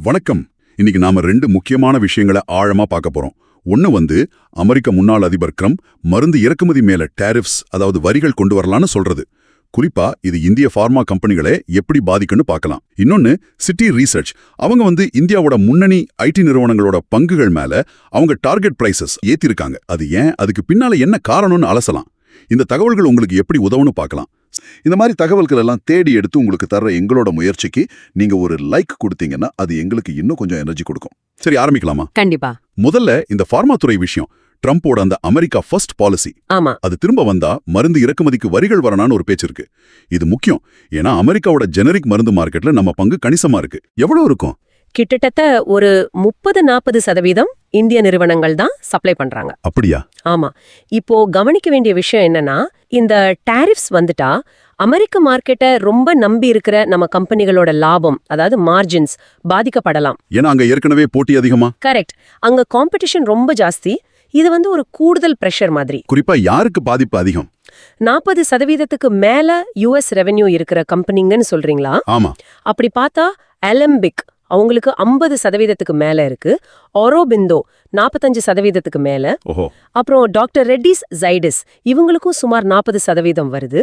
வணக்கம். இன்னைக்கு நாம ரெண்டு முக்கியமான விஷயங்களை ஆழமா பார்க்க போறோம். ஒன்னு அமெரிக்க முன்னாள் அதிபர் ட்ரம்ப் மருந்து இறக்குமதி மேல டாரிஃப்ஸ், அதாவது வரிகள் கொண்டு வரலான்னு சொல்றது. குறிப்பா இது இந்திய ஃபார்மா கம்பெனிகளை எப்படி பாதிக்குன்னு பார்க்கலாம். இன்னொன்னு சிட்டி ரீசர்ச். அவங்க இந்தியாவோட முன்னணி ஐடி நிறுவனங்களோட பங்குகள் மேல அவங்க டார்கெட் பிரைசஸ் ஏத்திருக்காங்க. அது ஏன், அதுக்கு பின்னால என்ன காரணம்னு அலசலாம். இந்த தகவல்கள் உங்களுக்கு எப்படி உதவுன்னு பார்க்கலாம். இந்த மாதிரி தகவல்கள் எல்லாம் தேடி எடுத்து உங்களுக்கு தர்ற எங்களோட முயற்சிக்கு நீங்க ஒரு லைக் கொடுத்தீங்கன்னா அது எங்களுக்கு இன்னும் கொஞ்சம் எனர்ஜி கொடுக்கும். சரி, ஆரம்பிக்கலாமா? கண்டிப்பா. முதல்ல இந்த ஃபார்மா துறை விஷயம். ட்ரம்போட அந்த அமெரிக்கா ஃபர்ஸ்ட் பாலிசி, ஆமா, அது திரும்ப வந்தா மருந்து இறக்குமதிக்கு வரிகள் வரணும்னு ஒரு பேச்சு இருக்கு. இது முக்கியம். ஏன்னா அமெரிக்காவோட ஜெனரிக் மருந்து மார்க்கெட்ல நம்ம பங்கு கணிசமா இருக்கு. எவ்வளவு இருக்கும்? கிட்டத்தட்ட ஒரு 30-40% இந்திய நிறுவனங்கள் தான் சப்ளை பண்றாங்க. அப்படியா? ஆமா. இப்போ கவனிக்க வேண்டிய விஷயம் என்னன்னா, இந்த டாரிஃப்ஸ் வந்துட்டா அமெரிக்க மார்க்கெட்டை ரொம்ப நம்பி இருக்கிற நம்ம கம்பெனிகளோட லாபம், அதாவது மார்ஜின்ஸ் பாதிக்கப்படலாம். ஏன்னா அங்க ஏற்கனவே போட்டி அதிகமா. கரெக்ட். அங்க காம்படிஷன் ரொம்ப ஜாஸ்தி. இது ஒரு கூடுதல் பிரஷர் மாதிரி. குறிப்பா யாருக்கு பாதிப்பு அதிகம்? 40%க்கு மேல யுஎஸ் ரெவென்யூ இருக்கிற கம்பெனிங்கன்னு சொல்றீங்களா? ஆமா. அப்படி பார்த்தா அலம்பிக் அவங்களுக்கு 50%க்கு மேல இருக்கு. ஆரோபிந்தோ 45%க்கு மேல. அப்புறம் டாக்டர் ரெட்டிஸ் ஜைடஸ் இவங்களுக்கும் சுமார் 40% வருது.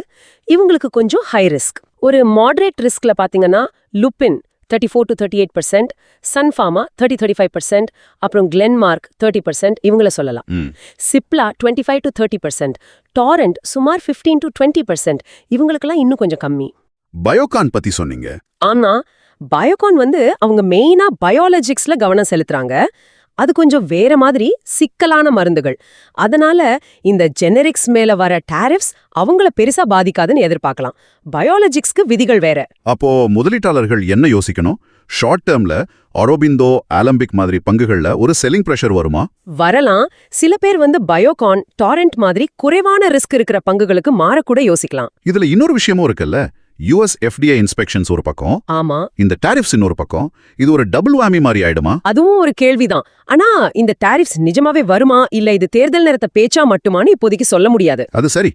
இவங்களுக்கு கொஞ்சம் ஹை ரிஸ்க். ஒரு மாடரேட் ரிஸ்க்ல பாத்தீங்கன்னா லுபின் 34-38%, சன்ஃபார்மா 30-35%, அப்புறம் கிளென்மார்க் 30% இவங்கள சொல்லலாம். சிப்லா 25-30%, டாரண்ட் சுமார் 15-20%, இவங்களுக்கெல்லாம் இன்னும் கொஞ்சம் கம்மி. பயோகான் பத்தி சொன்னீங்க. ஆனா பயோகான் அவங்க மெயினா பயாலஜிக்ஸ்ல கவனம் செலுத்துறாங்க. அது கொஞ்சம் வேற மாதிரி சிக்கலான மருந்துகள். அதனால இந்த ஜெனரிக்ஸ் மேல வர டாரிஃப்ஸ் அவங்கள பெருசா பாதிக்காதுன்னு எதிர்பார்க்கலாம். பயாலஜிக்ஸ்க்கு விதிகள் வேற. அப்போ முதலீட்டாளர்கள் என்ன யோசிக்கணும்? ஷார்ட் டேர்ம்ல ஆரோபிந்தோ, அலம்பிக் மாதிரி பங்குகள்ல ஒரு செல்லிங் பிரஷர் வருமா? வரலாம். சில பேர் பயோகான், டாரண்ட் மாதிரி குறைவான ரிஸ்க் இருக்கிற பங்குகளுக்கு மாறக்கூட யோசிக்கலாம். இதுல இன்னொரு விஷயமும் இருக்குல்ல, US FDA இன்ஸ்பெக்ஷன்ஸ் ஒரு பக்கம், ஆமா, இந்த டாரிஃப்ஸ் இன்னொரு பக்கம். இது ஒரு டபுள் வாமி மாதிரி ஆயிடுமா? அதுவும் ஒரு கேள்விதான். ஆனா இந்த டாரிஃப்ஸ் நிஜமாவே வருமா இல்ல இது தேர்தல் நேரத்த பேச்சா மட்டுமான்னு இப்போதைக்கு சொல்ல முடியாது. அது சரி,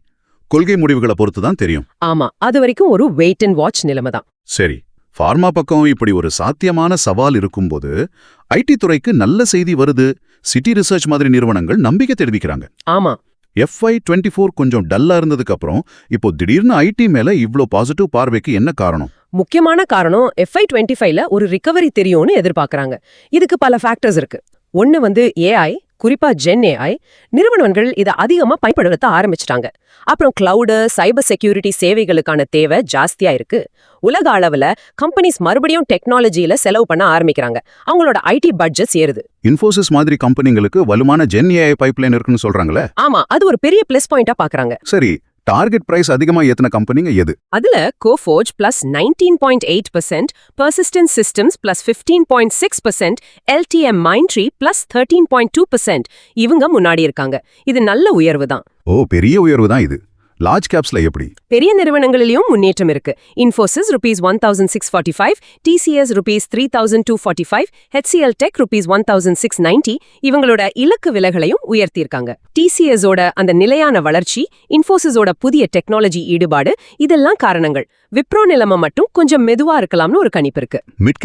கொள்கை முடிவுகளை பொறுத்து தான் தெரியும். ஆமா, அது வரைக்கும் ஒரு வெயிட் அண்ட் வாட்ச் நிலைமை தான். சரி, ஃபார்மா பக்கம் இப்படி ஒரு சாத்தியமான சவால் இருக்கும்போது ஐடி துறைக்கு நல்ல செய்தி வருது. சிட்டி ரிசர்ச் மாதிரி நிறுவனங்கள் நம்பிக்கை தெரிவிக்கிறாங்க. ஆமா, FY24 கொஞ்சம் டல்லா இருந்ததுக்கு அப்புறம் இப்போ திடீர்னு ஐடி மேல இவ்ளோ பாசிட்டிவ் பார்வைக்கு என்ன காரணம்? முக்கியமான காரணம் FY25ல ஒரு ரிகவரி தெரியும்னு எதிர்பார்க்கறாங்க. இதுக்கு பல ஃபேக்டர்ஸ் இருக்கு. ஒன்னு AI, குறிப்பா ஜென் AI நிறுவனங்கள் இதை அதிகமா பயன்படுத்த ஆரம்பிச்சிட்டாங்க. அப்புறம் கிளவுடு, சைபர் செக்யூரிட்டி சேவைகளுக்கான தேவை ஜாஸ்தியா இருக்கு. உலக அளவுல கம்பெனிஸ் மறுபடியும் டெக்னாலஜியில செலவு பண்ண ஆரம்பிக்கிறாங்க. அவங்களோட ஐடி பட்ஜெட்ஸ் ஏறுது. இன்ஃபோசிஸ் மாதிரி கம்பெனிங்களுக்கு வலுவான ஜென் AI பைப்லைன் இருக்குன்னு சொல்றாங்களே. ஆமா, அது ஒரு பெரிய பிளஸ் பாயிண்டா பாக்குறாங்க. சரி, டார்கெட் பிரைஸ் அதிகமா ஏத்துன கம்பெனிங்க எது? அதுல Coforge +19.8%, persistent systems +15.6%, LTM Mindtree +13.2%. இவங்க முன்னாடி இருக்காங்க. இது நல்ல உயர்வு தான். ஓ, பெரிய உயர்வு தான் இது. லார்ஜ் கேப்ஸ்ல எப்படி? பெரிய நிறுவனங்களிலும் முன்னேற்றம் இருக்கு. Infosys ₹1,645, TCS ₹3,245, HCL Tech ₹1,690. இவங்களோட இலக்கு விலைகளையும் உயர்த்தியிருக்காங்க. TCS ஓட அந்த நிலையான வளர்ச்சி, இன்ஃபோசிஸோட புதிய டெக்னாலஜி ஈடுபாடு, இதெல்லாம் காரணங்கள். விப்ரோ நிலைமை மட்டும் கொஞ்சம் மெதுவா இருக்கலாம்னு ஒரு கணிப்பு இருக்கு. மிட்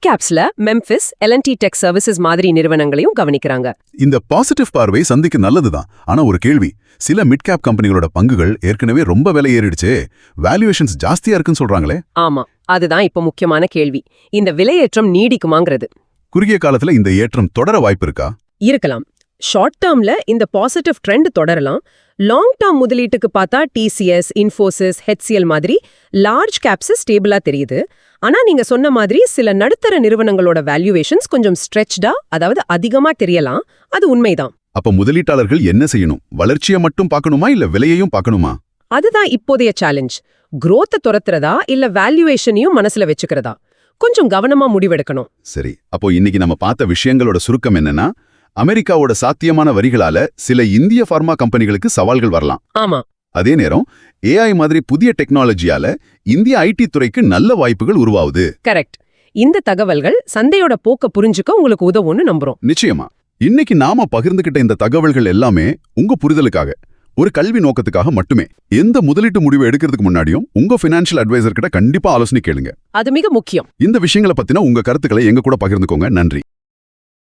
கேப்ஸ்ல மெம்பிஸ், L&T Tech Services மாதிரி நிறுவனங்களையும் கவனிக்கிறாங்க. இந்த பாசிட்டிவ் பார்வை சந்திக்கு நல்லதுதான். ஆனா ஒரு கேள்வி, சில மிட் கேப் கம்பெனிகளோட பங்குகள் ஏற்கனவே ரொம்ப விலை ஏறிடுச்சு, வேல்யூவேஷன்ஸ் ஜாஸ்தியா இருக்குன்னு சொல்றாங்களே. ஆமா, அதுதான் இப்ப முக்கியமான கேள்வி. இந்த விலையேற்றம் நீடிக்குமாங்கிறது. குறுகிய காலத்துல இந்த ஏற்றம் தொடர வாய்ப்பு இருக்கா? இருக்கலாம். ஷார்ட் டேர்ம்ல இந்த பாசிட்டிவ் ட்ரெண்ட் தொடரலாம். லாங் டேர்ம் முதலீட்டுக்கு பார்த்தா TCS, இன்ஃபோசிஸ், HCL மாதிரி லார்ஜ் கேப்ஸ் ஸ்டேபிளா தெரியுது. ஆனா நீங்க சொன்ன மாதிரி சில நடுத்தர நிறுவனங்களோட வேல்யூவேஷன்ஸ் கொஞ்சம் ஸ்ட்ரெச்டா, அதாவது அதிகமா தெரியலாம். அது உண்மைதான். அப்ப முதலீட்டாளர்கள் என்ன செய்யணும்? வளர்ச்சியை மட்டும் பார்க்கணுமா இல்ல விலையையும் பார்க்கணுமா? அதுதான் இப்போதைய சேலஞ்ச். growth துரத்துறதா இல்ல வேல்யூவேஷனையும் மனசுல வச்சுக்கிறதா? கொஞ்சம் கவனமா முடிவெடுக்கணும். சரி, அப்போ இன்னைக்கு நம்ம பார்த்த விஷயங்களோட சுருக்கம் என்னன்னா, அமெரிக்காவோட சாத்தியமான வரிகளால சில இந்திய ஃபார்மா கம்பெனிகளுக்கு சவால்கள் வரலாம். ஆமா. அதே நேரம் AI மாதிரி புதிய டெக்னாலஜியால இந்திய ஐடி துறைக்கு நல்ல வாய்ப்புகள் உருவாகுது. கரெக்ட். இந்த தகவல்கள் சந்தையோட போக்க புரிஞ்சுக்க உங்களுக்கு உதவும்னு நம்புறோம். நிச்சயமா. இன்னைக்கு நாம பகிர்ந்துகிட்ட இந்த தகவல்கள் எல்லாமே உங்க புரிதலுக்காக. ஒரு கல்வி நோக்கத்துக்காக மட்டுமே. எந்த முதலீட்டு முடிவு எடுக்கிறதுக்கு முன்னாடியும் உங்க ஃபினான்ஷியல் அட்வைசர் கிட்ட கண்டிப்பா ஆலோசனை கேளுங்க. அது மிக முக்கியம். இந்த விஷயங்களை பத்தின உங்க கருத்துக்களை எங்க கூட பகிர்ந்துக்கோங்க. நன்றி.